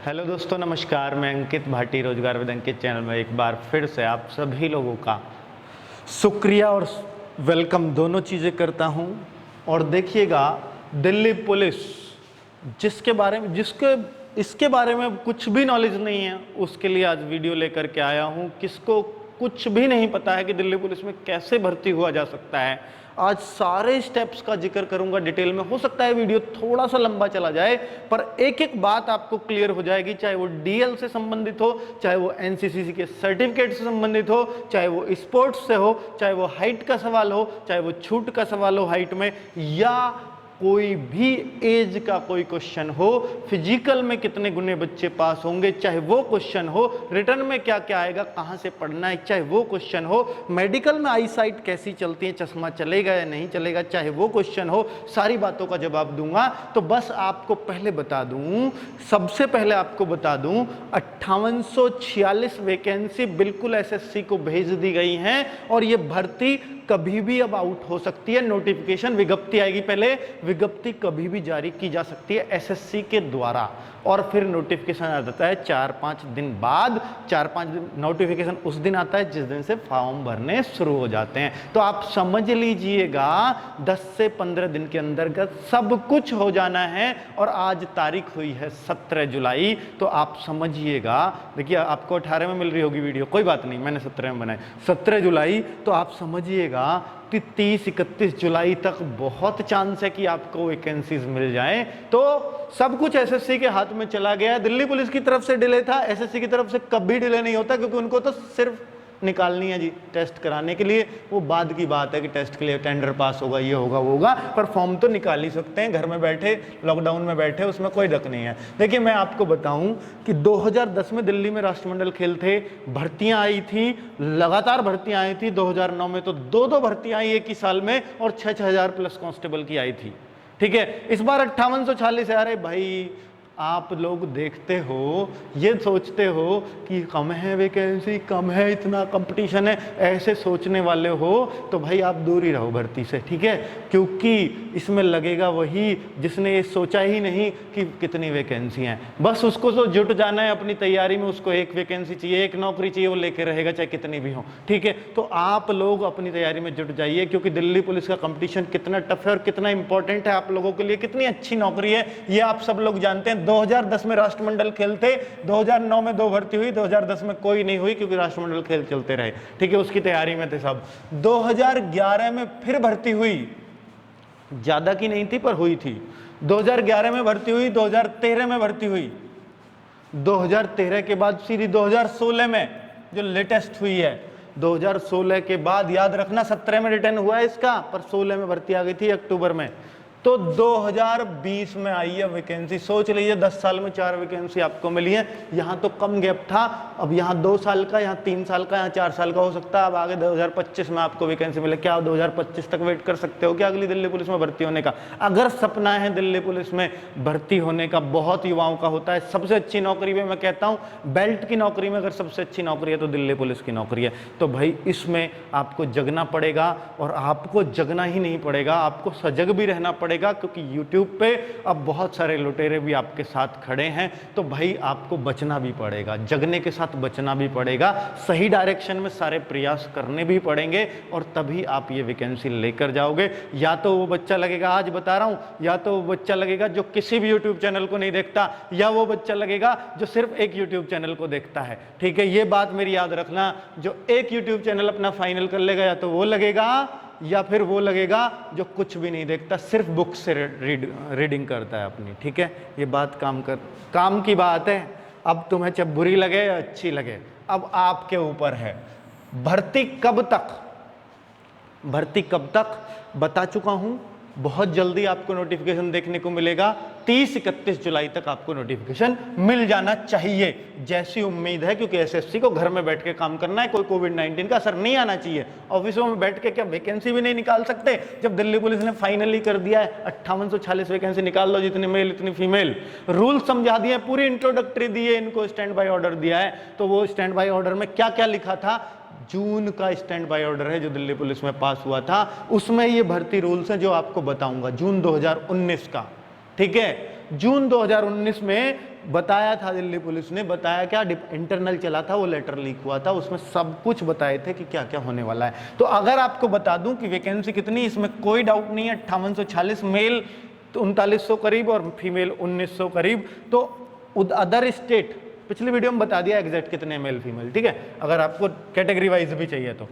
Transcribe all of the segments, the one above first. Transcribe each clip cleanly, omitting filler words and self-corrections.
Hello दोस्तों, नमस्कार। मैं अंकित भाटी, रोजगार विद अंकित चैनल में एक बार फिर से आप सभी लोगों का शुक्रिया और वेलकम दोनों चीज़ें करता हूं। और देखिएगा, दिल्ली पुलिस जिसके इसके बारे में कुछ भी नॉलेज नहीं है, उसके लिए आज वीडियो लेकर के आया हूं। किसको कुछ भी नहीं पता है कि दिल्ली पुलिस में कैसे भर्ती हुआ जा सकता है, आज सारे स्टेप्स का जिक्र करूंगा डिटेल में। हो सकता है वीडियो थोड़ा सा लंबा चला जाए, पर एक एक बात आपको क्लियर हो जाएगी, चाहे वो डीएल से संबंधित हो, चाहे वो एनसीसी के सर्टिफिकेट से संबंधित हो, चाहे वो स्पोर्ट्स से हो, चाहे वो हाइट का सवाल हो, चाहे वो छूट का सवाल हो हाइट में, या कोई भी एज का कोई क्वेश्चन हो, फिजिकल में कितने गुने बच्चे पास होंगे, चाहे वो क्वेश्चन हो, रिटर्न में क्या क्या आएगा, कहाँ से पढ़ना है, चाहे वो क्वेश्चन हो, मेडिकल में आई साइट कैसी चलती है, चश्मा चलेगा या नहीं चलेगा, चाहे वो क्वेश्चन हो, सारी बातों का जवाब दूंगा। तो बस आपको पहले बता दूं, सबसे पहले आपको बता दूं, 5846 वैकेंसी बिल्कुल एसएससी को भेज दी गई हैं और ये भर्ती कभी भी अब आउट हो सकती है। नोटिफिकेशन, विज्ञप्ति आएगी, पहले विज्ञप्ति कभी भी जारी की जा सकती है एसएससी के द्वारा, और फिर नोटिफिकेशन आ जाता है 4-5 दिन बाद। 4-5 दिन नोटिफिकेशन उस दिन आता है जिस दिन से फॉर्म भरने शुरू हो जाते हैं। तो आप समझ लीजिएगा 10 से 15 दिन के अंतर्गत सब कुछ हो जाना है। और आज तारीख हुई है 17 जुलाई, तो आप समझिएगा, देखिए आपको 18 में मिल रही होगी वीडियो, कोई बात नहीं, मैंने 17 में बनाई, 17 जुलाई, तो आप समझिएगा कि 30-31 जुलाई तक बहुत चांस है कि आपको वैकेंसीज मिल जाएं। तो सब कुछ एसएससी के हाथ में चला गया। दिल्ली पुलिस की तरफ से डिले था, एसएससी की तरफ से कभी डिले नहीं होता, क्योंकि उनको तो सिर्फ निकालनी है जी, टेस्ट कराने के लिए। वो बाद की बात है कि टेस्ट के लिए टेंडर पास होगा, ये होगा, वो होगा, पर फॉर्म तो निकाल ही सकते हैं घर में बैठे, लॉकडाउन में बैठे, उसमें कोई डक नहीं है। देखिए, मैं आपको बताऊं कि 2010 में दिल्ली में राष्ट्रमंडल खेल थे, भर्तियां आई थी, लगातार भर्तियां आई थी। 2009 में तो 2 भर्तियां आई एक ही साल में, और 6-6 हजार प्लस कांस्टेबल की आई थी। ठीक है, इस बार 5846 है। अरे भाई, आप लोग देखते हो, ये सोचते हो कि कम है वैकेंसी, कम है, इतना कंपटीशन है, ऐसे सोचने वाले हो तो भाई आप दूर ही रहो भर्ती से, ठीक है। क्योंकि इसमें लगेगा वही जिसने ये सोचा ही नहीं कि कितनी वैकेंसी हैं। बस उसको तो जुट जाना है अपनी तैयारी में, उसको एक वैकेंसी चाहिए, एक नौकरी चाहिए, वो लेके रहेगा चाहे कितनी भी हो, ठीक है। तो आप लोग अपनी तैयारी में जुट जाइए, क्योंकि दिल्ली पुलिस का कंपटीशन कितना टफ है और कितना इंपॉर्टेंट है आप लोगों के लिए, कितनी अच्छी नौकरी है, ये आप सब लोग जानते हैं। 2010 में राष्ट्रमंडल खेल थे, 2009 में 2 भर्ती हुई, 2010 में कोई नहीं हुई, क्योंकि राष्ट्रमंडल खेल चलते रहे, ठीक है, उसकी तैयारी में थे सब। 2011 में फिर भर्ती हुई, ज्यादा की नहीं थी पर हुई थी। 2011 में भर्ती हुई, 2013 में भर्ती हुई, 2013 के बाद सीधी 2016 में जो लेटेस्ट हुई है, 2016 के बाद, याद रखना 17 में रिटर्न हुआ है इसका, पर 16 में भर्ती आ गई थी अक्टूबर में। तो 2020 में आई है वैकेंसी। सोच लीजिए 10 साल में 4 वैकेंसी आपको मिली है। यहाँ तो कम गैप था, अब यहाँ 2 साल का, यहाँ 3 साल का, यहाँ 4 साल का हो सकता है। अब आगे 2025 में आपको वैकेंसी मिले। क्या 2025 तक वेट कर सकते हो क्या अगली दिल्ली पुलिस में भर्ती होने का? अगर सपना है दिल्ली पुलिस में भर्ती होने का, बहुत युवाओं का होता है। सबसे अच्छी नौकरी में मैं कहता हूँ, बेल्ट की नौकरी में अगर सबसे अच्छी नौकरी है तो दिल्ली पुलिस की नौकरी है। तो भाई इसमें आपको जगना पड़ेगा, और आपको जगना ही नहीं पड़ेगा, आपको सजग भी रहना पड़ेगा, क्योंकि YouTube पे अब बहुत सारे लुटेरे भी आपके साथ खड़े हैं। तो भाई आपको बचना भी पड़ेगा, जगने के साथ बचना भी पड़ेगा, सही डायरेक्शन में सारे प्रयास करने भी पड़ेंगे, और तभी आप ये वैकेंसी लेकर जाओगे। या तो वो बच्चा लगेगा, आज बता रहा हूं, या तो वो बच्चा लगेगा जो किसी भी YouTube चैनल को नहीं देखता, या वो बच्चा लगेगा जो सिर्फ एक YouTube चैनल को देखता है, ठीक है। ये बात मेरी याद रखना, जो एक YouTube चैनल अपना फाइनल कर लेगा, या तो वो लगेगा, या फिर वो लगेगा जो कुछ भी नहीं देखता, सिर्फ बुक से रीडिंग करता है अपनी, ठीक है। ये बात काम की बात है। अब तुम्हें चाहे बुरी लगे या अच्छी लगे, अब आपके ऊपर है। भर्ती कब तक बता चुका हूं, बहुत जल्दी आपको नोटिफिकेशन देखने को मिलेगा। 30-31 जुलाई तक आपको नोटिफिकेशन मिल जाना चाहिए, जैसी उम्मीद है, क्योंकि एसएससी को घर में बैठ के काम करना है, कोई कोविड-19 का असर नहीं आना चाहिए। ऑफिसों में बैठ के क्या वैकेंसी भी नहीं निकाल सकते? जब दिल्ली पुलिस ने फाइनली कर दिया है 5846 वैकेंसी निकाल लो, जितनी मेल इतनी फीमेल, रूल समझा दिए, पूरी इंट्रोडक्टरी दी है, इनको स्टैंड बाय ऑर्डर दिया है। तो वो स्टैंड बाय ऑर्डर में क्या क्या लिखा था, जून का स्टैंड बाय ऑर्डर है जो दिल्ली पुलिस में पास हुआ था, उसमें ये भर्ती रूल्स हैं जो आपको बताऊंगा, जून 2019 का, ठीक है। जून 2019 में बताया था, दिल्ली पुलिस ने बताया क्या, इंटरनल चला था, वो लेटर लीक हुआ था, उसमें सब कुछ बताए थे कि क्या क्या होने वाला है। तो अगर आपको बता दूं कि वैकेंसी कितनी, इसमें कोई डाउट नहीं है, 5846 मेल, तो 3900 करीब और फीमेल 1900 करीब। तो अदर स्टेट पिछली वीडियो में बता दिया एग्जैक्ट कितने मेल फीमेल, ठीक है, अगर आपको कैटेगरी वाइज भी चाहिए तो।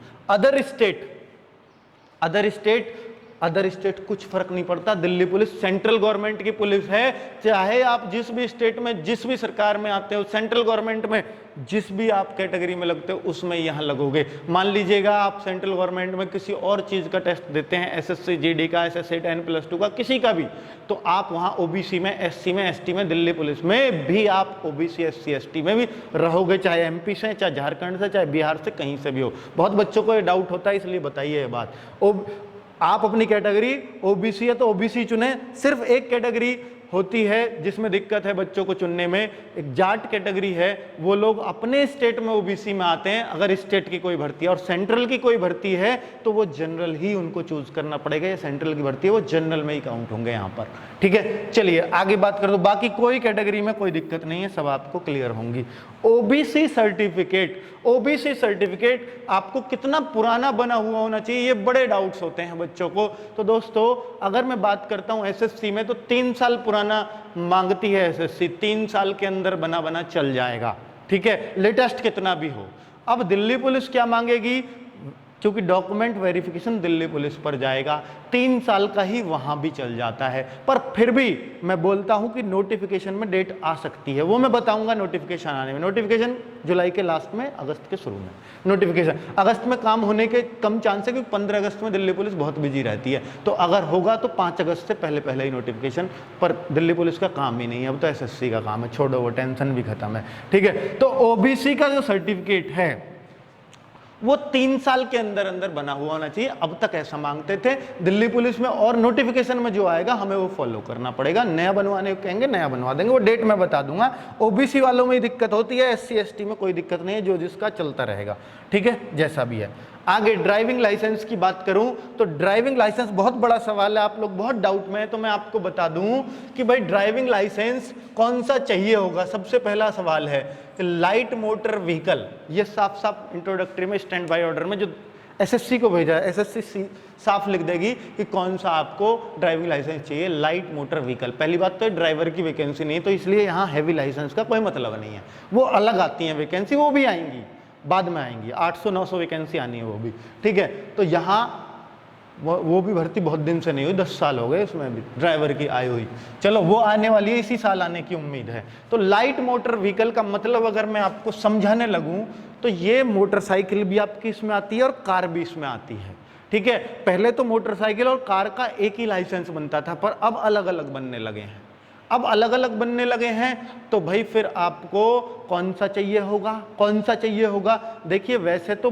अदर स्टेट कुछ फर्क नहीं पड़ता, दिल्ली पुलिस सेंट्रल गवर्नमेंट की पुलिस है, चाहे आप जिस भी स्टेट में जिस भी सरकार में आते हो, सेंट्रल गवर्नमेंट में जिस भी आप कैटेगरी में लगते हो उसमें यहां लगोगे। मान लीजिएगा आप सेंट्रल गवर्नमेंट में किसी और चीज का टेस्ट देते हैं, एसएससी जीडी का, एसएससी 10+2 का, किसी का भी, तो आप वहां ओबीसी में, एससी में, एसटी में, दिल्ली पुलिस में भी आप ओबीसी एससी एसटी में भी रहोगे, चाहे एमपी से, चाहे झारखंड से, चाहे बिहार से, कहीं से भी हो। बहुत बच्चों को ये डाउट होता है, इसलिए बताइए ये बात। आप अपनी कैटेगरी ओबीसी है तो ओबीसी चुने, सिर्फ एक कैटेगरी होती है जिसमें दिक्कत है बच्चों को चुनने में, एक जाट कैटेगरी है, वो लोग अपने स्टेट में ओबीसी में आते हैं, अगर स्टेट की कोई भर्ती है और सेंट्रल की कोई भर्ती है तो वो जनरल ही उनको चूज करना पड़ेगा, या सेंट्रल की भर्ती है वो जनरल में ही काउंट होंगे यहाँ पर, ठीक है। चलिए आगे बात कर दो, बाकी कोई कैटेगरी में कोई दिक्कत नहीं है, सब आपको क्लियर होंगी। ओबीसी सर्टिफिकेट आपको कितना पुराना बना हुआ होना चाहिए, ये बड़े डाउट्स होते हैं बच्चों को। तो दोस्तों अगर मैं बात करता हूं एसएससी में तो 3 साल पुराना मांगती है एसएससी, 3 साल के अंदर बना चल जाएगा, ठीक है, लेटेस्ट कितना भी हो। अब दिल्ली पुलिस क्या मांगेगी, क्योंकि डॉक्यूमेंट वेरिफिकेशन दिल्ली पुलिस पर जाएगा, 3 साल का ही वहां भी चल जाता है, पर फिर भी मैं बोलता हूं कि नोटिफिकेशन में डेट आ सकती है, वो मैं बताऊंगा नोटिफिकेशन आने में। नोटिफिकेशन जुलाई के लास्ट में, अगस्त के शुरू में नोटिफिकेशन। अगस्त में काम होने के कम चांस है, क्योंकि 15 अगस्त में दिल्ली पुलिस बहुत बिजी रहती है, तो अगर होगा तो 5 अगस्त से पहले ही नोटिफिकेशन, पर दिल्ली पुलिस का काम ही नहीं है, अब तो एसएससी का काम है, छोड़ो वो टेंशन भी खत्म है, ठीक है। तो ओबीसी का जो सर्टिफिकेट है वो 3 साल के अंदर बना हुआ होना चाहिए, अब तक ऐसा मांगते थे दिल्ली पुलिस में, और नोटिफिकेशन में जो आएगा हमें वो फॉलो करना पड़ेगा, नया बनवाने को कहेंगे नया बनवा देंगे, वो डेट मैं बता दूंगा। ओबीसी वालों में ही दिक्कत होती है, एससी एसटी में कोई दिक्कत नहीं है, जो जिसका चलता रहेगा, ठीक है, जैसा भी है। आगे ड्राइविंग लाइसेंस की बात करूं तो ड्राइविंग लाइसेंस बहुत बड़ा सवाल है, आप लोग बहुत डाउट में है, तो मैं आपको बता दूं कि भाई ड्राइविंग लाइसेंस कौन सा चाहिए होगा। सबसे पहला सवाल है लाइट मोटर व्हीकल, ये साफ इंट्रोडक्टरी में स्टैंड बाय ऑर्डर में जो एसएससी को भेजा है, एसएससी साफ लिख देगी कि कौन सा आपको ड्राइविंग लाइसेंस चाहिए, लाइट मोटर व्हीकल। पहली बात तो ड्राइवर की वैकेंसी नहीं है, तो इसलिए यहाँ हैवी लाइसेंस का कोई मतलब नहीं है, वो अलग आती है वैकेंसी, वो भी आएंगी, बाद में आएंगी, 800-900 वैकेंसी आनी है वो भी, ठीक है। तो यहाँ वो भी भर्ती बहुत दिन से नहीं हुई, 10 साल हो गए उसमें भी ड्राइवर की आई हुई, चलो वो आने वाली है, इसी साल आने की उम्मीद है। तो लाइट मोटर व्हीकल का मतलब अगर मैं आपको समझाने लगूं तो ये मोटरसाइकिल भी आपकी इसमें आती है और कार भी इसमें आती है, ठीक है। पहले तो मोटरसाइकिल और कार का एक ही लाइसेंस बनता था, पर अब अलग अलग बनने लगे हैं, अब अलग अलग बनने लगे हैं, तो भाई फिर आपको कौन सा चाहिए होगा। देखिए वैसे तो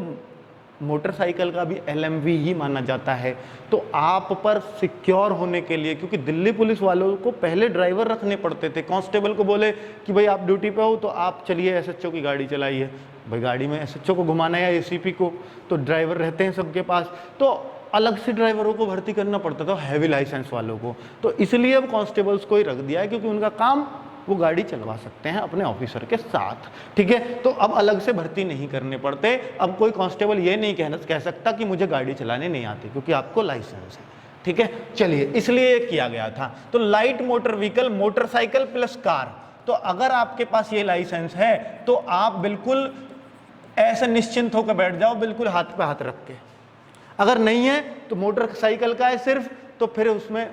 मोटरसाइकिल का भी एलएमवी ही माना जाता है, तो आप पर सिक्योर होने के लिए, क्योंकि दिल्ली पुलिस वालों को पहले ड्राइवर रखने पड़ते थे, कांस्टेबल को बोले कि भाई आप ड्यूटी पे हो तो आप चलिए एसएचओ की गाड़ी चलाइए, भाई गाड़ी में एसएचओ को घुमाना है या एसीपी को, तो ड्राइवर रहते हैं सबके पास, तो अलग से ड्राइवरों को भर्ती करना पड़ता था हैवी लाइसेंस वालों को, तो इसलिए अब कांस्टेबल्स को ही रख दिया है, क्योंकि उनका काम वो गाड़ी चलवा सकते हैं अपने ऑफिसर के साथ, ठीक है। तो अब अलग से भर्ती नहीं करने पड़ते, अब कोई कांस्टेबल ये नहीं कह सकता कि मुझे गाड़ी चलाने नहीं आती, क्योंकि आपको लाइसेंस है, ठीक है। चलिए इसलिए किया गया था। तो light motor vehicle, motorcycle plus car, तो अगर आपके पास ये लाइसेंस है तो आप बिल्कुल ऐसे निश्चिंत होकर बैठ जाओ, बिल्कुल हाथ पे हाथ रख के। अगर नहीं है तो मोटरसाइकिल का है सिर्फ, तो फिर उसमें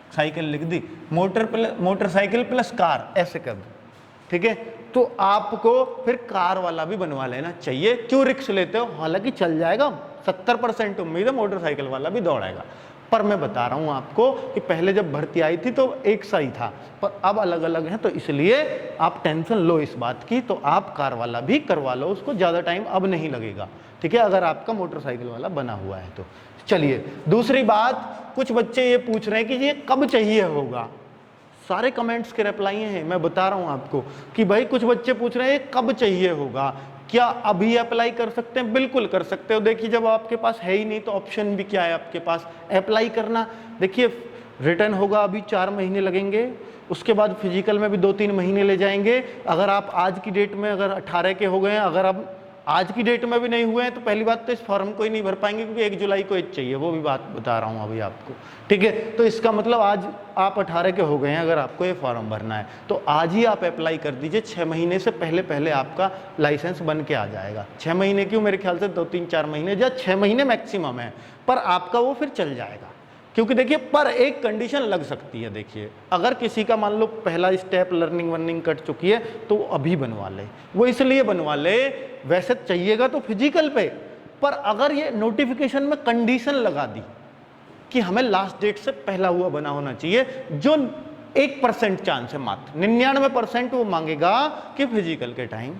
साइकिल लिख दी, मोटरसाइकिल प्लस कार ऐसे कर दो, ठीक है। तो आपको फिर कार वाला भी बनवा लेना चाहिए, क्यों रिस्क लेते हो, हालांकि चल जाएगा, 70% उम्मीद है मोटरसाइकिल वाला भी दौड़ेगा, पर मैं बता रहा हूं आपको कि पहले जब भर्ती आई थी तो एक सा ही था, पर अब अलग अलग है, तो इसलिए आप टेंशन लो इस बात की, तो आप कार वाला भी करवा लो, उसको ज़्यादा टाइम अब नहीं लगेगा, ठीक है, अगर आपका मोटरसाइकिल वाला बना हुआ है तो। चलिए दूसरी बात, कुछ बच्चे ये पूछ रहे हैं कि ये कब चाहिए होगा, सारे कमेंट्स के रिप्लाई हैं, मैं बता रहा हूं आपको कि भाई कुछ बच्चे पूछ रहे हैं कब चाहिए होगा, क्या अभी अप्लाई कर सकते हैं, बिल्कुल कर सकते हो। देखिए जब आपके पास है ही नहीं तो ऑप्शन भी क्या है आपके पास, अप्लाई करना। देखिए रिटर्न होगा अभी 4 महीने लगेंगे, उसके बाद फिजिकल में भी 2-3 महीने ले जाएंगे। अगर आप आज की डेट में अगर 18 के हो गए हैं, अगर आप आज की डेट में भी नहीं हुए हैं तो पहली बात तो इस फॉर्म को ही नहीं भर पाएंगे, क्योंकि 1 जुलाई को एज चाहिए, वो भी बात बता रहा हूँ अभी आपको, ठीक है। तो इसका मतलब आज आप 18 के हो गए हैं, अगर आपको ये फॉर्म भरना है तो आज ही आप अप्लाई कर दीजिए। 6 महीने से पहले पहले आपका लाइसेंस बन के आ जाएगा। 6 महीने क्यों, मेरे ख्याल से 2-3-4 महीने या 6 महीने मैक्सिमम है, पर आपका वो फिर चल जाएगा। क्योंकि देखिए, पर एक कंडीशन लग सकती है। देखिए, अगर किसी का मान लो पहला स्टेप लर्निंग वर्निंग कट चुकी है तो वो अभी बनवा ले। वो इसलिए बनवा ले, वैसे चाहिएगा तो फिजिकल पे, पर अगर ये नोटिफिकेशन में कंडीशन लगा दी कि हमें लास्ट डेट से पहला हुआ बना होना चाहिए, जो 1% चांस है, मात्र 99% वो मांगेगा कि फिजिकल के टाइम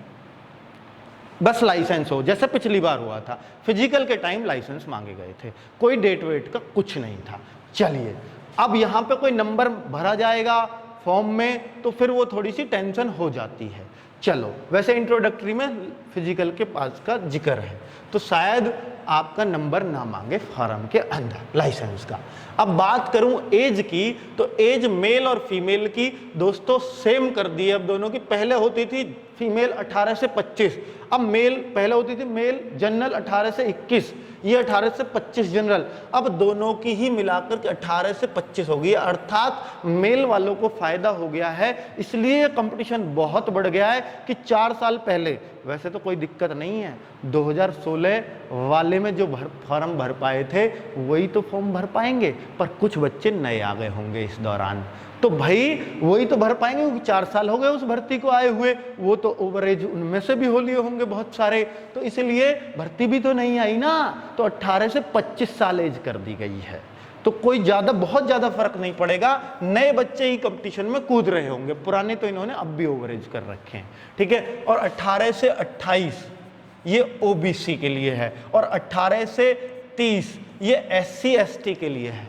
बस लाइसेंस हो, जैसे पिछली बार हुआ था, फिजिकल के टाइम लाइसेंस मांगे गए थे, कोई डेट वेट का कुछ नहीं था। चलिए, अब यहाँ पे कोई नंबर भरा जाएगा फॉर्म में तो फिर वो थोड़ी सी टेंशन हो जाती है। चलो, वैसे इंट्रोडक्टरी में फिजिकल के पास का जिक्र है तो शायद आपका नंबर ना मांगे फॉर्म के अंदर लाइसेंस का। अब बात करूं एज की, तो एज मेल और फीमेल की दोस्तों सेम कर दी है अब दोनों की। पहले होती थी फीमेल 18 से 25, अब मेल पहले होती थी मेल जनरल 18 से 21, ये 18 से 25 जनरल, अब दोनों की ही मिलाकर के 18 से 25 हो गई है। अर्थात मेल वालों को फायदा हो गया है, इसलिए कंपटीशन बहुत बढ़ गया है कि 4 साल पहले, वैसे तो कोई दिक्कत नहीं है, 2016 वाले में जो फॉर्म भर पाए थे वही तो फॉर्म भर पाएंगे, पर कुछ बच्चे नए आ गए होंगे इस दौरान, तो भाई वही तो भर पाएंगे, क्योंकि 4 साल हो गए उस भर्ती को आए हुए, वो तो ओवरेज उनमें से भी हो लिए होंगे बहुत सारे, तो इसलिए भर्ती भी तो नहीं आई ना, तो 18 से 25 साल एज कर दी गई है। तो कोई बहुत ज्यादा फर्क नहीं पड़ेगा, नए बच्चे ही कंपटीशन में कूद रहे होंगे, पुराने तो इन्होंने अब भी ओवरेज कर रखे हैं, ठीक है। और 18 से 28 ये ओबीसी के लिए है, और 18 से 30 ये SC ST के लिए है।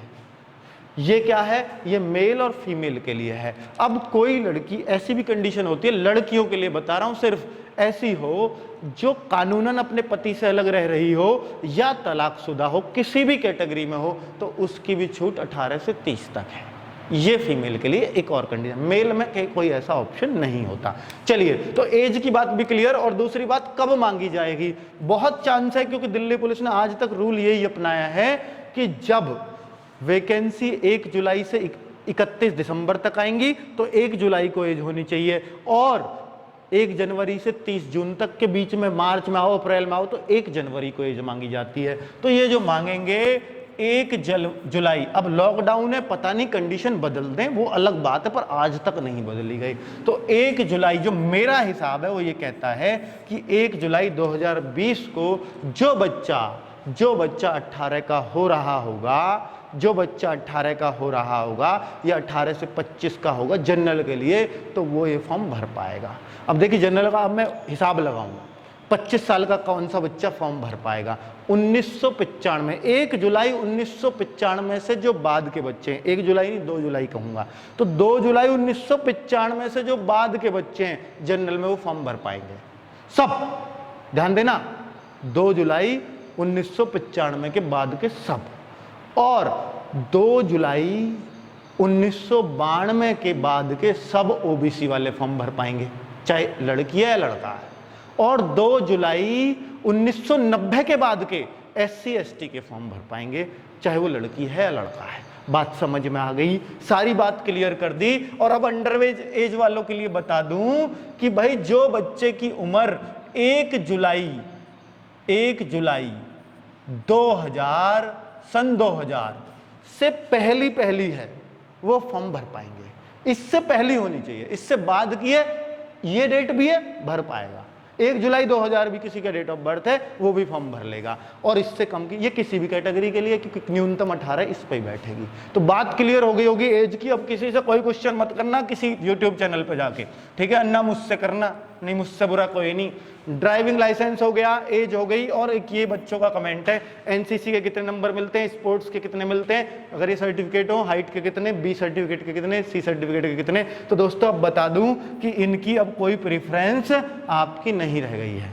ये क्या है, ये मेल और फीमेल के लिए है। अब कोई लड़की, ऐसी भी कंडीशन होती है, लड़कियों के लिए बता रहा हूं, सिर्फ ऐसी हो जो कानूनन अपने पति से अलग रह रही हो या तलाकशुदा हो, किसी भी कैटेगरी में हो, तो उसकी भी छूट 18 से 30 तक है। ये फीमेल के लिए एक और कंडीशन, मेल में कोई ऐसा ऑप्शन नहीं होता। चलिए, तो एज की बात भी क्लियर। और दूसरी बात, कब मांगी जाएगी, बहुत चांस है, क्योंकि दिल्ली पुलिस ने आज तक रूल यही अपनाया है कि जब वैकेंसी 1 जुलाई से 31 दिसंबर तक आएंगी तो 1 जुलाई को एज होनी चाहिए, और 1 जनवरी से 30 जून तक के बीच में, मार्च में आओ अप्रैल में आओ तो 1 जनवरी को एज मांगी जाती है। तो ये जो मांगेंगे 1 जुलाई, अब लॉकडाउन है, पता नहीं कंडीशन बदल दें, वो अलग बात है, पर आज तक नहीं बदली गई। तो 1 जुलाई जो मेरा हिसाब है वो ये कहता है कि 1 जुलाई 2020 को जो बच्चा 18 का हो रहा होगा, जो बच्चा 18 का हो रहा होगा या 18 से 25 का होगा जनरल के लिए, तो वो ये फॉर्म भर पाएगा। अब देखिए, जनरल का अब मैं हिसाब लगाऊंगा, 25 साल का कौन सा बच्चा फॉर्म भर पाएगा। 1995, 1 जुलाई 1995 से जो बाद के बच्चे हैं, 1 जुलाई नहीं 2 जुलाई कहूंगा, तो 2 जुलाई 1995 से जो बाद के बच्चे हैं जनरल में, वो फॉर्म भर पाएंगे सब। ध्यान देना, 2 जुलाई 1995 के बाद के सब, और 2 जुलाई 1992 के बाद के सब ओबीसी वाले फॉर्म भर पाएंगे, चाहे लड़की है या लड़का है। और 2 जुलाई 1990 के बाद के SC ST के फॉर्म भर पाएंगे, चाहे वो लड़की है या लड़का है। बात समझ में आ गई, सारी बात क्लियर कर दी। और अब अंडरवेज एज वालों के लिए बता दूं कि भाई, जो बच्चे की उम्र 1 जुलाई 2000 से पहली है, वो फॉर्म भर पाएंगे। इससे पहली होनी चाहिए, इससे बाद की है, ये डेट भी है, भर पाएगा। 1 जुलाई 2000 भी किसी का डेट ऑफ बर्थ है, वो भी फॉर्म भर लेगा। और इससे कम की, ये किसी भी कैटेगरी के लिए, क्योंकि न्यूनतम 18 इस पे ही बैठेगी। तो बात क्लियर हो गई होगी एज की। अब किसी से कोई क्वेश्चन मत करना किसी यूट्यूब चैनल पे जाके, ठीक है, ना मुझसे करना, नहीं मुझसे बुरा कोई नहीं। ड्राइविंग लाइसेंस हो गया, एज हो गई, और एक ये बच्चों का कमेंट है, एनसीसी के कितने नंबर मिलते हैं, स्पोर्ट्स के कितने मिलते हैं, अगर ये सर्टिफिकेट हो, हाइट के कितने, बी सर्टिफिकेट के कितने, सी सर्टिफिकेट के कितने। तो दोस्तों अब बता दूं कि इनकी अब कोई प्रेफरेंस आपकी नहीं रह गई है,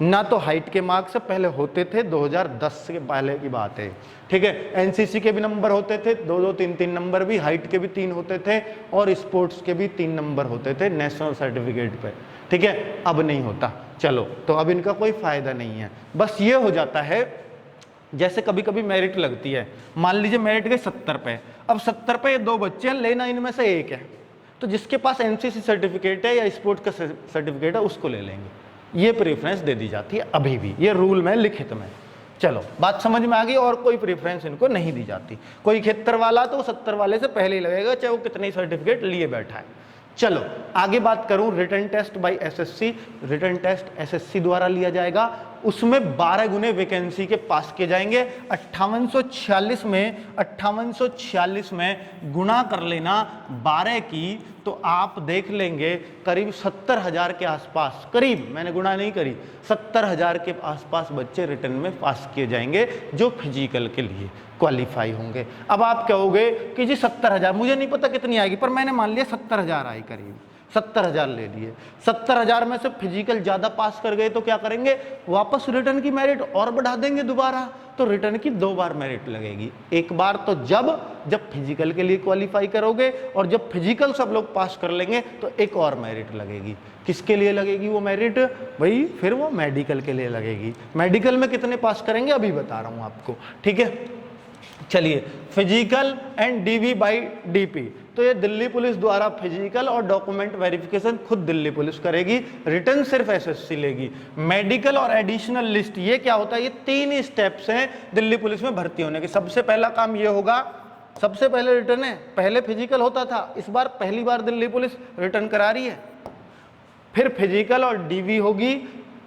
ना तो हाइट के मार्क्स पहले होते थे, 2010 के पहले की बात है, ठीक है। एनसीसी के भी नंबर होते थे, 2-2 3-3 नंबर भी, हाइट के भी 3 होते थे और स्पोर्ट्स के भी 3 नंबर होते थे नेशनल सर्टिफिकेट पे, ठीक है। अब नहीं होता, चलो तो अब इनका कोई फायदा नहीं है। बस ये हो जाता है जैसे कभी कभी मेरिट लगती है, मान लीजिए मेरिट गई 70 पे, अब 70 पे ये 2 बच्चे हैं, लेना इनमें से एक है, तो जिसके पास एनसीसी सर्टिफिकेट है या स्पोर्ट्स का सर्टिफिकेट है उसको ले लेंगे, ये प्रेफरेंस दे दी जाती है अभी भी, ये रूल में लिखित में। चलो बात समझ में आ गई, और कोई प्रेफरेंस इनको नहीं दी जाती। कोई 71 वाला तो 70 वाले से पहले ही लगेगा, चाहे वो कितने सर्टिफिकेट लिए बैठा है। चलो आगे बात करूं, written test by SSC. Written test SSC द्वारा लिया जाएगा, उसमें 12 गुने वैकेंसी के पास किए जाएंगे। 5846 में गुणा कर लेना 12 की, तो आप देख लेंगे करीब 70,000 के आसपास, करीब, मैंने गुणा नहीं करी, 70,000 के आसपास बच्चे रिटन में पास किए जाएंगे जो फिजिकल के लिए क्वालिफाई होंगे। अब आप कहोगे कि जी 70,000, मुझे नहीं पता कितनी आएगी, पर मैंने मान लिया 70,000 आई, करीब 70,000 ले लिए। 70,000 में से फिजिकल ज्यादा पास कर गए तो क्या करेंगे, वापस रिटर्न की मेरिट और बढ़ा देंगे दोबारा, तो रिटर्न की 2 बार मेरिट लगेगी। एक बार तो जब फिजिकल के लिए क्वालिफाई करोगे, और जब फिजिकल सब लोग पास कर लेंगे तो एक और मेरिट लगेगी। किसके लिए लगेगी वो मेरिट, भाई फिर वो मेडिकल के लिए लगेगी। मेडिकल में कितने पास करेंगे अभी बता रहा हूं आपको, ठीक है। चलिए, physical and DV by DP, तो ये दिल्ली पुलिस द्वारा फिजिकल और डॉक्यूमेंट वेरिफिकेशन खुद दिल्ली पुलिस करेगी, रिटर्न सिर्फ एसएससी लेगी। मेडिकल और एडिशनल लिस्ट, ये क्या होता है, ये 3 स्टेप्स हैं दिल्ली पुलिस में भर्ती होने के। सबसे पहला काम ये होगा, सबसे पहले रिटर्न है, पहले फिजिकल होता था, इस बार पहली बार दिल्ली पुलिस रिटर्न करा रही है, फिर फिजिकल और डीवी होगी,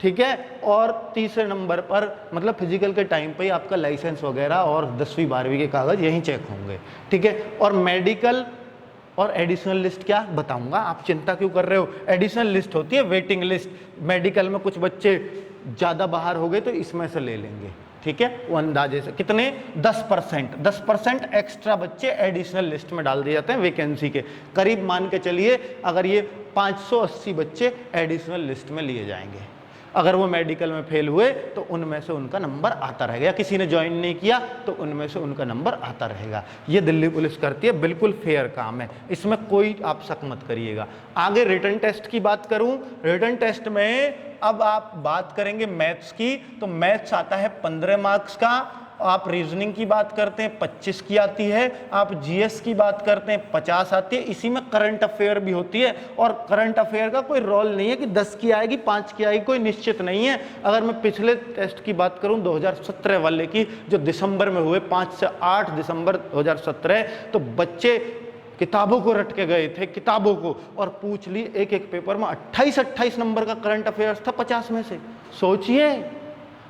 ठीक है। और तीसरे नंबर पर, मतलब फिजिकल के टाइम पे ही आपका लाइसेंस वगैरह और 10वीं 12वीं के कागज यहीं चेक होंगे, ठीक है। और मेडिकल और एडिशनल लिस्ट क्या बताऊंगा, आप चिंता क्यों कर रहे हो। एडिशनल लिस्ट होती है वेटिंग लिस्ट, मेडिकल में कुछ बच्चे ज़्यादा बाहर हो गए तो इसमें से ले लेंगे, ठीक है। वो अंदाजे से कितने, 10% एक्स्ट्रा बच्चे एडिशनल लिस्ट में डाल दिए जाते हैं वैकेंसी के। करीब मान के चलिए अगर ये 580 बच्चे एडिशनल लिस्ट में लिए जाएंगे, अगर वो मेडिकल में फेल हुए तो उनमें से उनका नंबर आता रहेगा, किसी ने ज्वाइन नहीं किया तो उनमें से उनका नंबर आता रहेगा। ये दिल्ली पुलिस करती है, बिल्कुल फेयर काम है, इसमें कोई आप शक मत करिएगा। आगे रिटन टेस्ट की बात करूं, रिटन टेस्ट में अब आप बात करेंगे मैथ्स की, तो मैथ्स आता है 15 मार्क्स का, आप रीजनिंग की बात करते हैं 25 की आती है, आप जीएस की बात करते हैं 50 आती है। इसी में करंट अफेयर भी होती है, और करंट अफेयर का कोई रोल नहीं है कि 10 की आएगी 5 की आएगी, कोई निश्चित नहीं है। अगर मैं पिछले टेस्ट की बात करूं 2017 वाले की, जो दिसंबर में हुए 5 से 8 दिसंबर 2017, तो बच्चे किताबों को रट के गए थे, किताबों को, और पूछ ली एक एक पेपर में 28 नंबर का करंट अफेयर्स था 50 में से। सोचिए,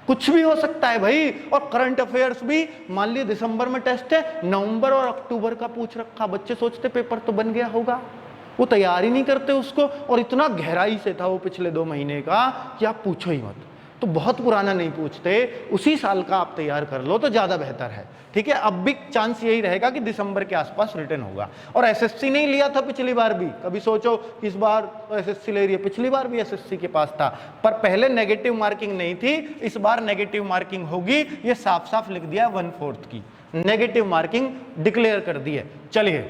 कुछ भी हो सकता है भाई। और करंट अफेयर्स भी मान लीजिए दिसंबर में टेस्ट है, नवंबर और अक्टूबर का पूछ रखा, बच्चे सोचते पेपर तो बन गया होगा, वो तैयार ही नहीं करते उसको, और इतना गहराई से था वो पिछले 2 महीने का कि आप पूछो ही मत। तो बहुत पुराना नहीं पूछते, उसी साल का आप तैयार कर लो तो ज्यादा बेहतर है, ठीक है। अब भी चांस यही रहेगा कि दिसंबर के आसपास रिटर्न होगा। और एसएससी नहीं लिया था पिछली बार भी, कभी सोचो कि इस बार तो एसएससी ले रही है, पिछली बार भी एसएससी के पास था, पर पहले नेगेटिव मार्किंग नहीं थी, इस बार नेगेटिव मार्किंग होगी, ये साफ साफ लिख दिया 1/4 की नेगेटिव मार्किंग डिक्लेयर कर दी है। चलिए,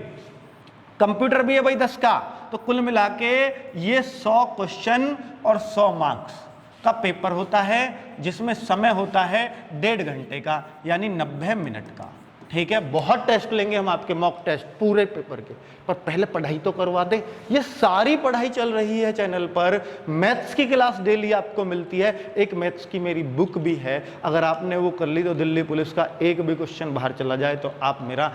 कंप्यूटर भी है भाई 10 का, तो कुल मिला के ये 100 क्वेश्चन और 100 मार्क्स का पेपर होता है, जिसमें समय होता है 1.5 घंटे का, यानी 90 मिनट का, ठीक है। बहुत टेस्ट लेंगे हम आपके, मॉक टेस्ट पूरे पेपर के, पर पहले पढ़ाई तो करवा दे। ये सारी पढ़ाई चल रही है चैनल पर, मैथ्स की क्लास डेली आपको मिलती है, एक मैथ्स की मेरी बुक भी है, अगर आपने वो कर ली तो दिल्ली पुलिस का एक भी क्वेश्चन बाहर चला जाए तो आप मेरा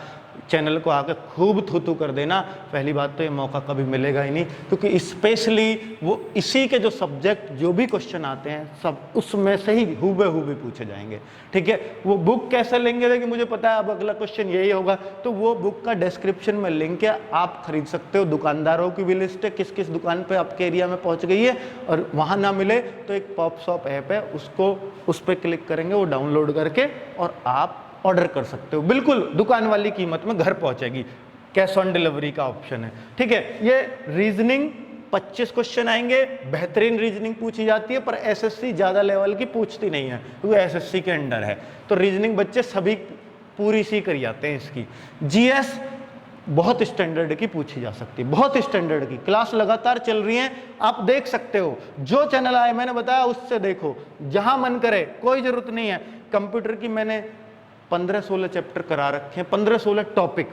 चैनल को आकर खूब थू कर देना। पहली बात तो ये मौका कभी मिलेगा ही नहीं, क्योंकि स्पेशली वो इसी के जो सब्जेक्ट जो भी क्वेश्चन आते हैं सब उसमें से ही हुबे पूछे जाएंगे, ठीक है। वो बुक कैसे लेंगे, देखिए मुझे पता है अब अगला क्वेश्चन यही होगा, तो वो बुक का डिस्क्रिप्शन में लिंक है, आप खरीद सकते हो। दुकानदारों की भी लिस्ट है, किस किस दुकान पे आपके एरिया में पहुंच गई है, और वहाँ ना मिले तो एक पॉप शॉप ऐप है, उसको उस पर क्लिक करेंगे, वो डाउनलोड करके और आप ऑर्डर कर सकते हो, बिल्कुल दुकान वाली कीमत में घर पहुंचेगी, कैश ऑन डिलीवरी का ऑप्शन है, ठीक है। ये रीजनिंग 25 क्वेश्चन आएंगे, बेहतरीन रीजनिंग पूछी जाती है, पर एसएससी ज्यादा लेवल की पूछती नहीं है क्योंकि एसएससी के अंडर है। तो रीजनिंग बच्चे सभी पूरी सी कर जाते हैं इसकी। जीएस बहुत स्टैंडर्ड की पूछी जा सकती है, बहुत स्टैंडर्ड की। क्लास लगातार चल रही है, आप देख सकते हो। जो चैनल आए मैंने बताया उससे देखो, जहां मन करे, कोई जरूरत नहीं है। कंप्यूटर की मैंने 15-16 चैप्टर करा रखे हैं, 15-16 टॉपिक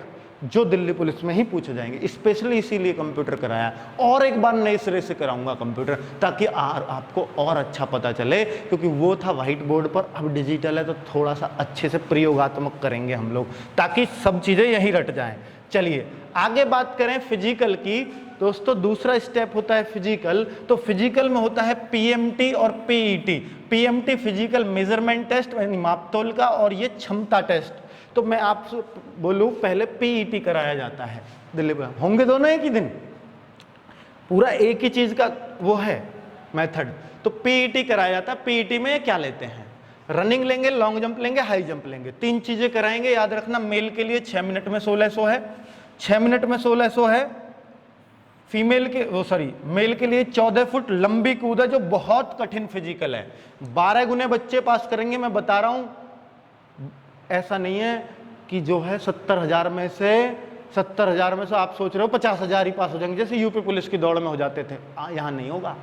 जो दिल्ली पुलिस में ही पूछे जाएंगे, स्पेशली इसीलिए कंप्यूटर कराया। और एक बार नए सिरे से कराऊंगा कंप्यूटर, ताकि आपको और अच्छा पता चले, क्योंकि वो था व्हाइट बोर्ड पर, अब डिजिटल है तो थोड़ा सा अच्छे से प्रयोगात्मक करेंगे हम लोग, ताकि सब चीजें यही रट जाएं। चलिए आगे बात करें फिजिकल की। दोस्तों दूसरा स्टेप होता है फिजिकल। तो फिजिकल में होता है पीएमटी और PET. PMT physical measurement test यानी मापतोल का, और ये क्षमता टेस्ट। तो मैं आपसे बोलूं, पहले पीईटी कराया जाता है दिल्ली में। होंगे दोनों एक ही दिन, पूरा एक ही चीज का वो है मेथड। तो पीईटी कराया जाता है। पीईटी में क्या लेते हैं? रनिंग लेंगे, लॉन्ग जंप लेंगे, हाई जंप लेंगे, 3 चीजें कराएंगे। याद रखना, मेल के लिए 6 मिनट में 1600 है, 6 मिनट में 1600 है। फीमेल के मेल के लिए 14 फुट लंबी कूद है, जो बहुत कठिन फिजिकल है। 12 गुने बच्चे पास करेंगे, मैं बता रहा हूं। ऐसा नहीं है कि जो है 70,000 में से आप सोच रहे हो 50,000 ही पास हो जाएंगे, जैसे यूपी पुलिस की दौड़ में हो जाते थे। यहां नहीं होगा।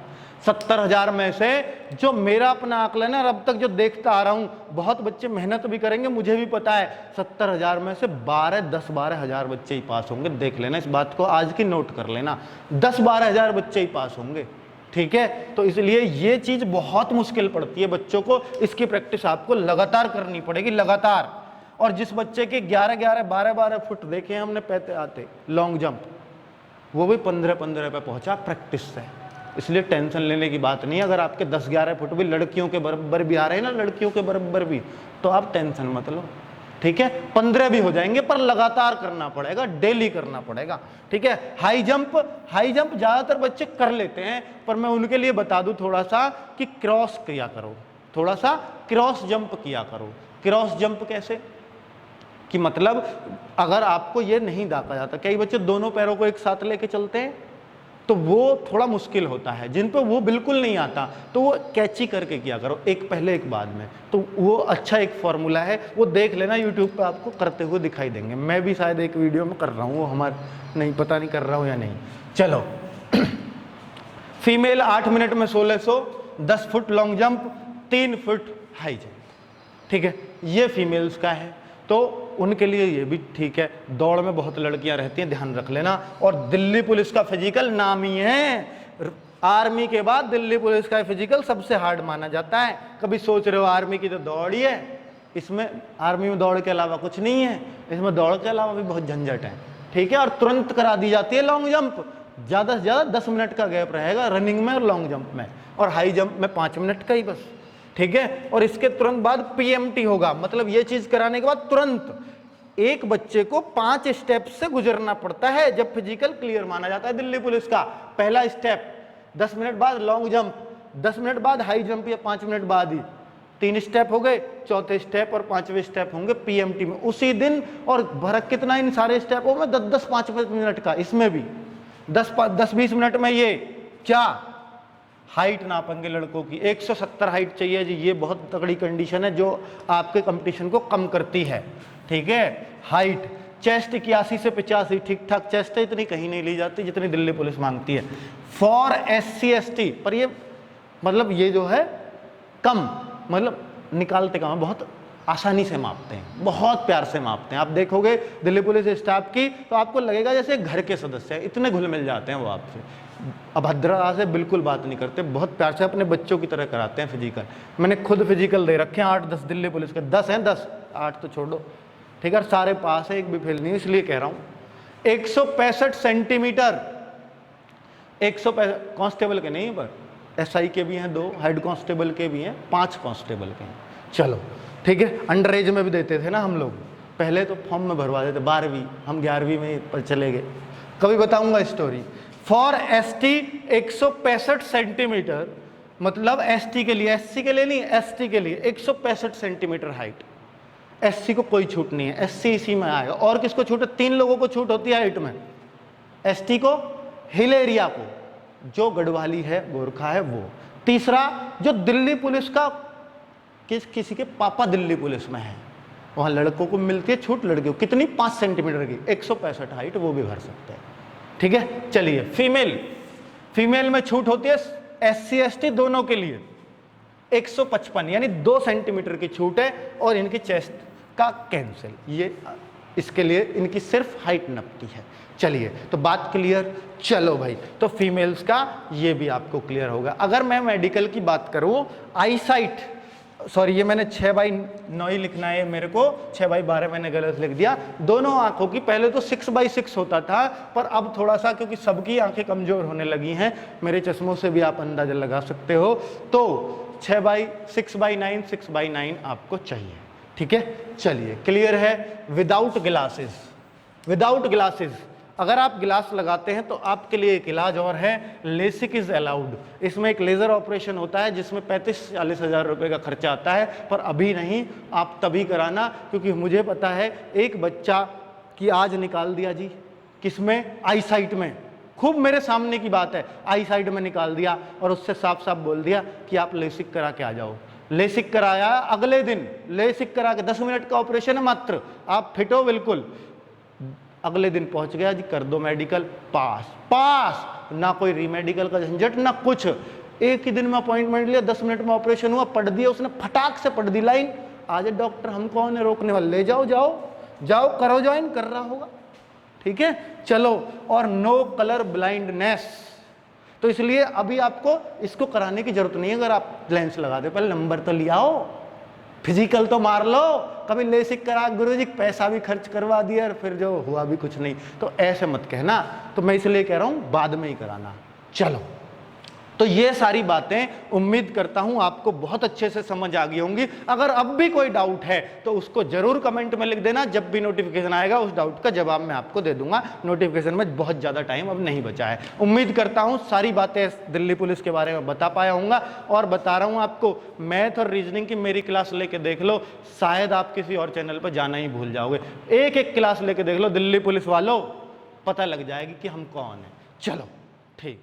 70,000 में से, जो मेरा अपना आकलन है और अब तक जो देखता आ रहा हूं, बहुत बच्चे मेहनत भी करेंगे, मुझे भी पता है। 70,000 में से 10-12 बच्चे ही पास होंगे। देख लेना, इस बात को आज की नोट कर लेना, 10-12 हजार बच्चे ही पास होंगे। ठीक है, तो इसलिए ये चीज बहुत मुश्किल पड़ती है बच्चों को। इसकी प्रैक्टिस आपको लगातार करनी पड़ेगी, लगातार। और जिस बच्चे के 11-11, 12-12 फुट देखे हमने पैते आते लॉन्ग जंप, वो भी 15-15 पे पहुंचा प्रैक्टिस से। इसलिए टेंशन लेने की बात नहीं है। अगर आपके 10-11 फुट भी लड़कियों के बराबर भी आ रहे हैं ना, लड़कियों के बराबर भी, तो आप टेंशन मत लो। ठीक है, 15 भी हो जाएंगे, पर लगातार करना पड़ेगा, डेली करना पड़ेगा। ठीक है, हाई जंप ज्यादातर बच्चे कर लेते हैं, पर मैं उनके लिए बता दूं थोड़ा सा कि क्रॉस किया करो, थोड़ा सा क्रॉस जंप किया करो। क्रॉस जंप कैसे? कि मतलब अगर आपको ये नहीं दागा जाता, कई बच्चे दोनों पैरों को एक साथ लेके चलते हैं, तो वो थोड़ा मुश्किल होता है। जिन पे वो बिल्कुल नहीं आता, तो वो कैची करके किया करो, एक पहले एक बाद में। तो वो अच्छा एक फॉर्मूला है, वो देख लेना, यूट्यूब पे आपको करते हुए दिखाई देंगे। मैं भी शायद एक वीडियो में कर रहा हूँ, वो हमारे नहीं पता नहीं कर रहा हूँ या नहीं। चलो फीमेल 8 मिनट में 1600, 10 foot long jump, 3 foot high jump. ठीक है, ये फीमेल्स का है, तो उनके लिए ये भी ठीक है। दौड़ में बहुत लड़कियां रहती हैं, ध्यान रख लेना। और दिल्ली पुलिस का फिजिकल नामी है, आर्मी के बाद दिल्ली पुलिस का फिजिकल सबसे हार्ड माना जाता है। कभी सोच रहे हो आर्मी की तो दौड़ ही है, इसमें आर्मी में दौड़ के अलावा कुछ नहीं है, इसमें दौड़ के अलावा भी बहुत झंझट है। ठीक है, और तुरंत करा दी जाती है लॉन्ग जंप। ज्यादा से ज्यादा 10 मिनट का गैप रहेगा रनिंग में और लॉन्ग जंप में, और हाई जंप में 5 मिनट का ही बस। ठीक है, और इसके तुरंत बाद पीएमटी होगा। मतलब ये चीज कराने के बाद तुरंत एक बच्चे को 5 स्टेप से गुजरना पड़ता है, जब फिजिकल क्लियर माना जाता है दिल्ली पुलिस का। पहला स्टेप 10 मिनट बाद लॉन्ग जंप, 10 मिनट बाद हाई जंप, या 5 मिनट बाद ही 3 स्टेप हो गए। चौथे स्टेप और 5वें स्टेप होंगे पीएमटी में उसी दिन। और भरक कितना इन सारे स्टेपों में? 10-10, 5-5 मिनट का। इसमें भी 10-20 मिनट में ये क्या हाइट नापेंगे लड़कों की। 170 हाइट चाहिए जी, ये बहुत तगड़ी कंडीशन है जो आपके कंपटीशन को कम करती है। ठीक है, हाइट। चेस्ट 81 से 85 ठीक ठाक चेस्ट है, इतनी कहीं नहीं ली जाती जितनी दिल्ली पुलिस मांगती है। फॉर SC ST, पर ये मतलब ये जो है कम, मतलब निकालते कम, बहुत आसानी से मापते हैं, बहुत प्यार से मापते हैं। आप देखोगे दिल्ली पुलिस स्टाफ की तो आपको लगेगा जैसे घर के सदस्य हैं, इतने घुल मिल जाते हैं वो आपसे। अभद्रता से बिल्कुल बात नहीं करते, बहुत प्यार से अपने बच्चों की तरह कराते हैं फिजिकल। मैंने खुद फिजिकल दे रखे हैं 8-10 दिल्ली पुलिस के, 10 हैं, 10, 8 तो छोड़ो। ठीक है, सारे पास है, एक भी फेल नहीं, इसलिए कह रहा हूं। 165 सेंटीमीटर, 165 कांस्टेबल के नहीं, पर SI के भी हैं 2, हेड कांस्टेबल के भी हैं 5, कांस्टेबल के हैं। चलो ठीक है, अंडर एज में भी देते थे ना हम लोग, पहले तो फॉर्म में भरवा देते, 12वीं, हम 11वीं में पर चले गए। कभी बताऊंगा स्टोरी। फॉर ST 165 सेंटीमीटर, मतलब ST के लिए, SC के लिए नहीं, ST के लिए 165 सेंटीमीटर हाइट। SC को कोई छूट नहीं है, SC इसी में आएगा। और किसको छूट है? 3 लोगों को छूट होती है हाइट में, ST को, हिल एरिया को, जो गढ़वाली है, गोरखा है वो। तीसरा, जो दिल्ली पुलिस का किसी के पापा दिल्ली पुलिस में है, वहाँ लड़कों को मिलती है छूट, लड़कियों को कितनी, 5 सेंटीमीटर की, 165 हाइट, वो भी भर सकते हैं। ठीक है, चलिए फीमेल में छूट होती है SC ST दोनों के लिए 155 यानी 2 सेंटीमीटर की छूट है, और इनकी चेस्ट का कैंसिल, ये इसके लिए इनकी सिर्फ हाइट नपती है। चलिए, तो बात क्लियर। चलो भाई, तो फीमेल्स का ये भी आपको क्लियर होगा। अगर मैं मेडिकल की बात करूं, आई साइट, सॉरी ये मैंने 6/9 ही लिखना है मेरे को, 6/12 मैंने गलत लिख दिया। दोनों आंखों की, पहले तो 6/6 होता था, पर अब थोड़ा सा क्योंकि सबकी आंखें कमजोर होने लगी हैं, मेरे चश्मों से भी आप अंदाजा लगा सकते हो, तो 6/9 6/9 आपको चाहिए। ठीक है, चलिए क्लियर है। विदाउट ग्लासेस, अगर आप ग्लास लगाते हैं तो आपके लिए एक इलाज और है, लेसिक इज अलाउड। इसमें एक लेजर ऑपरेशन होता है जिसमें 35-40 हज़ार रुपये का खर्चा आता है, पर अभी नहीं, आप तभी कराना, क्योंकि मुझे पता है एक बच्चा की आज निकाल दिया जी, किसमें, आई साइट में, खूब मेरे सामने की बात है, आई साइट में निकाल दिया, और उससे साफ साफ बोल दिया कि आप लेसिक करा के आ जाओ। लेसिक कराया, अगले दिन लेसिक करा के, 10 मिनट का ऑपरेशन है मात्र, आप फिट हो बिल्कुल, अगले दिन पहुंच गया जी, कर दो मेडिकल, पास, ना कोई रीमेडिकल का झंझट ना कुछ। एक ही दिन में अपॉइंटमेंट लिया, 10 मिनट में ऑपरेशन हुआ, पढ़ दिया उसने, फटाक से पढ़ दी लाइन, आज डॉक्टर हम कौन है रोकने वाले, ले जाओ करो ज्वाइन, कर रहा होगा। ठीक है, चलो, और नो कलर ब्लाइंडनेस, तो इसलिए अभी आपको इसको कराने की जरूरत नहीं है। अगर आप लेंस लगा दे, पहले नंबर तो ले आओ, फिजिकल तो मार लो, कभी लेसिक करा गुरुजी, पैसा भी खर्च करवा दिया और फिर जो हुआ भी कुछ नहीं, तो ऐसे मत कहना। तो मैं इसलिए कह रहा हूं बाद में ही कराना। चलो, तो ये सारी बातें उम्मीद करता हूं आपको बहुत अच्छे से समझ आ गई होंगी। अगर अब भी कोई डाउट है तो उसको जरूर कमेंट में लिख देना, जब भी नोटिफिकेशन आएगा उस डाउट का जवाब मैं आपको दे दूंगा। नोटिफिकेशन में बहुत ज़्यादा टाइम अब नहीं बचा है। उम्मीद करता हूं सारी बातें दिल्ली पुलिस के बारे में बता पाया हूँगा, और बता रहा हूँ आपको, मैथ और रीजनिंग की मेरी क्लास लेके देख लो, शायद आप किसी और चैनल पर जाना ही भूल जाओगे। एक क्लास लेके देख लो दिल्ली पुलिस वालों, पता लग जाएगी कि हम कौन हैं। चलो ठीक।